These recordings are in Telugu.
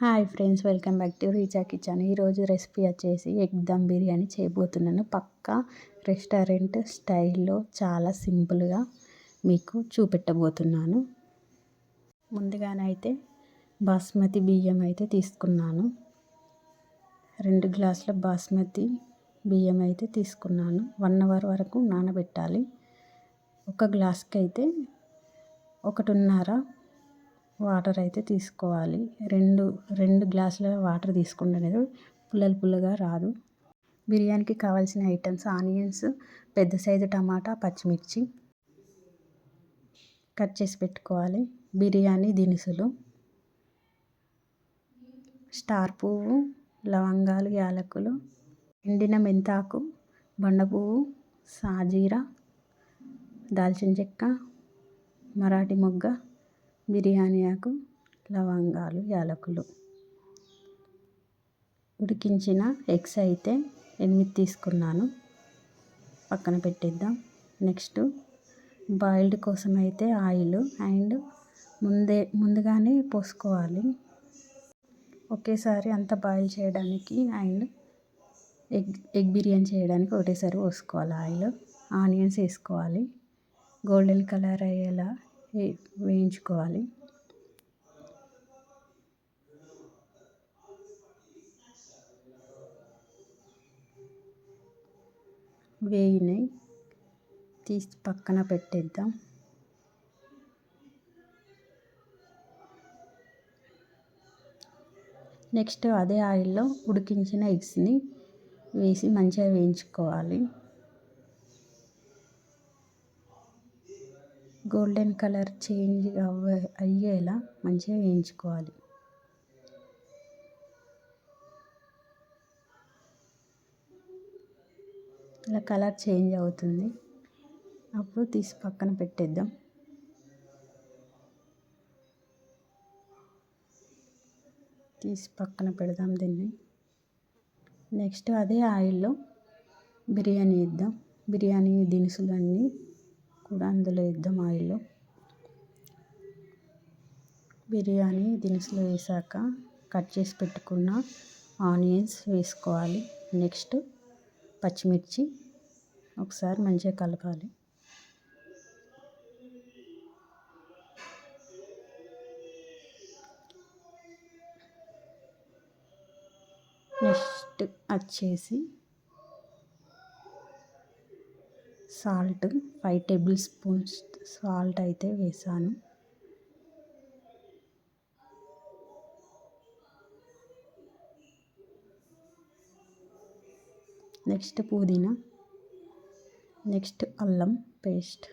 Hi friends, welcome back to Richa kitchen. ఈరోజు రెసిపీ వచ్చేసి ఎగ్ దమ్ బిర్యానీ చేయబోతున్నాను. పక్కా రెస్టారెంట్ స్టైల్లో చాలా సింపుల్గా మీకు చూపెట్టబోతున్నాను. ముందుగానైతే బాస్మతి బియ్యం అయితే తీసుకున్నాను. 2 గ్లాసుల బాస్మతి బియ్యం అయితే తీసుకున్నాను. 1 అవర్ వరకు నానబెట్టాలి. ఒక గ్లాస్కి అయితే 1.5 వాటర్ అయితే తీసుకోవాలి. రెండు గ్లాసుల వాటర్ తీసుకుంటే పుల్లగా రాదు. బిర్యానీకి కావాల్సిన ఐటమ్స్: ఆనియన్స్, పెద్ద సైజు టమాటా, పచ్చిమిర్చి కట్ చేసి పెట్టుకోవాలి. బిర్యానీ దినుసులు: స్టార్ పువ్వు, లవంగాలు, యాలకులు, ఎండిన మెంతాకు, బండ పువ్వు, సాజీరా, దాల్చిన చెక్క, మరాఠీ మొగ్గ, బిర్యానీ ఆకు, లవంగాలు, యాలకులు. ఉడికించిన ఎగ్స్ అయితే 8 తీసుకున్నాను. పక్కన పెట్టేద్దాం. నెక్స్ట్ బాయిల్డ్ కోసం అయితే ఆయిల్ అండ్ ముందుగానే పోసుకోవాలి. ఒకేసారి అంతా బాయిల్ చేయడానికి అండ్ ఎగ్ బిర్యానీ చేయడానికి ఒకటేసారి పోసుకోవాలి ఆయిల్. ఆనియన్స్ వేసుకోవాలి. గోల్డెన్ కలర్ అయ్యేలా వేయించుకోవాలి. వేయినాయి, తీసి పక్కన పెట్టేద్దాం. నెక్స్ట్ అదే ఆయిల్లో ఉడికించిన ఎగ్స్ని వేసి మంచిగా వేయించుకోవాలి. గోల్డెన్ కలర్ చేంజ్ అయ్యేలా మంచిగా వేయించుకోవాలి. ఇలా కలర్ చేంజ్ అవుతుంది. అప్పుడు తీసి పక్కన పెట్టేద్దాం. తీసి పక్కన పెడదాం దీన్ని. నెక్స్ట్ అదే ఆయిల్లో బిర్యానీ వేద్దాం. బిర్యానీ దినుసులు అన్నీ కూడా అందులో వేద్దాం. ఆయిల్లో బిర్యానీ దినుసులు వేసాక కట్ చేసి పెట్టుకున్న ఆనియన్స్ వేసుకోవాలి. నెక్స్ట్ పచ్చిమిర్చి ఒకసారి మంచిగా కలపాలి. నెక్స్ట్ వచ్చేసి సాల్ట్ 5 టేబుల్ స్పూన్స్ సాల్ట్ అయితే వేసాను. నెక్స్ట్ పుదీనా, నెక్స్ట్ అల్లం పేస్ట్,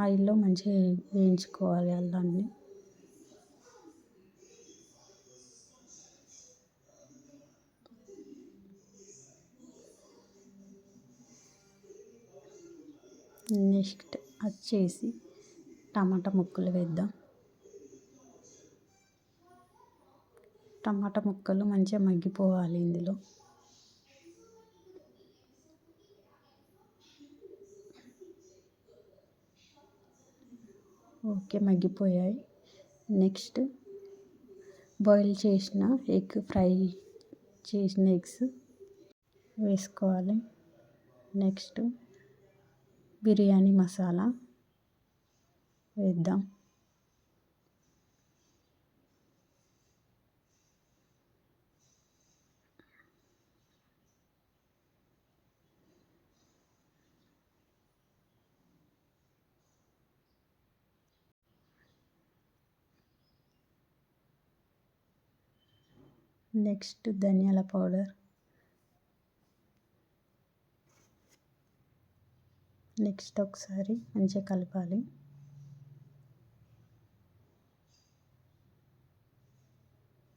ఆయిల్లో మంచిగా వేయించుకోవాలి అల్లాన్ని. నెక్స్ట్ వచ్చేసి టమాటా ముక్కలు వేద్దాం. టమాటా ముక్కలు మంచిగా మగ్గిపోవాలి ఇందులో. ఓకే, మగ్గిపోయాయి. నెక్స్ట్ బాయిల్ చేసిన ఫ్రై చేసిన ఎగ్స్ వేసుకోవాలి. నెక్స్ట్ బిర్యానీ మసాలా వేద్దాం. నెక్స్ట్ ధనియాల పౌడర్, నెక్స్ట్ ఒకసారి మంచిగా కలపాలి.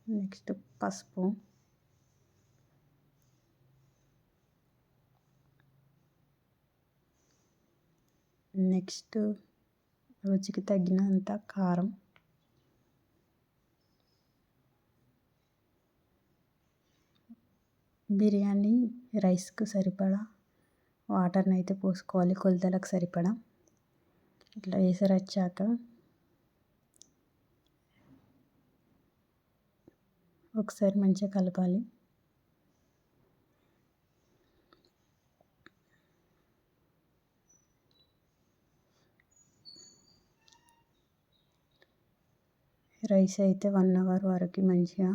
నెక్స్ట్ పసుపు, నెక్స్ట్ రుచికి తగినంత కారం, బిర్యానీ రైస్కు సరిపడా వాటర్ని అయితే పోసుకోవాలి, కొలతలకు సరిపడా. ఇట్లా వేసరొచ్చాక ఒకసారి మంచిగా కలపాలి. రైస్ అయితే 1 అవర్ వరకు మంచిగా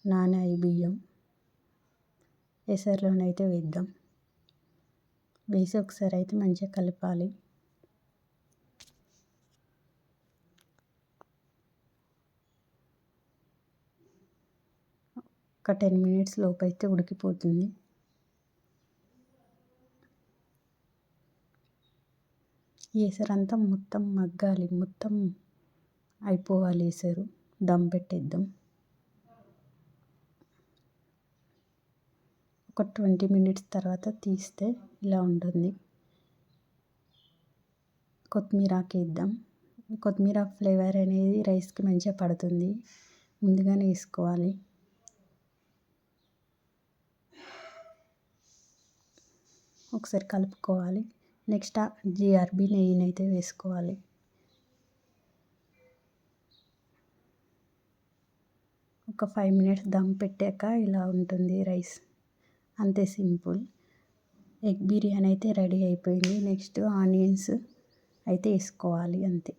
నానాయి బియ్యం. ఎసరులోనైతే వేద్దాం. వేసి ఒకసారి అయితే మంచిగా కలపాలి. ఒక 10 మినిట్స్ లోపు అయితే ఉడికిపోతుంది. ఎసరంతా మొత్తం మగ్గాలి, మొత్తం అయిపోవాలి ఎసరు. దమ్ పెట్టేద్దాం. ఒక 20 మినిట్స్ తర్వాత తీస్తే ఇలా ఉంటుంది. కొత్తిమీరాకు వేద్దాం. కొత్తిమీర ఫ్లేవర్ అనేది రైస్కి మంచిగా పడుతుంది. ముందుగానే వేసుకోవాలి. ఒకసారి కలుపుకోవాలి. నెక్స్ట్ జీఆర్బీ నెయ్యినైతే వేసుకోవాలి. ఒక 5 మినిట్స్ దమ్ పెట్టాక ఇలా ఉంటుంది రైస్. అంతే సింపుల్. ఎగ్ బిర్యానీ అయితే రెడీ అయిపోయింది. నెక్స్ట్ ఆనియన్స్ అయితే వేసుకోవాలి అంతే.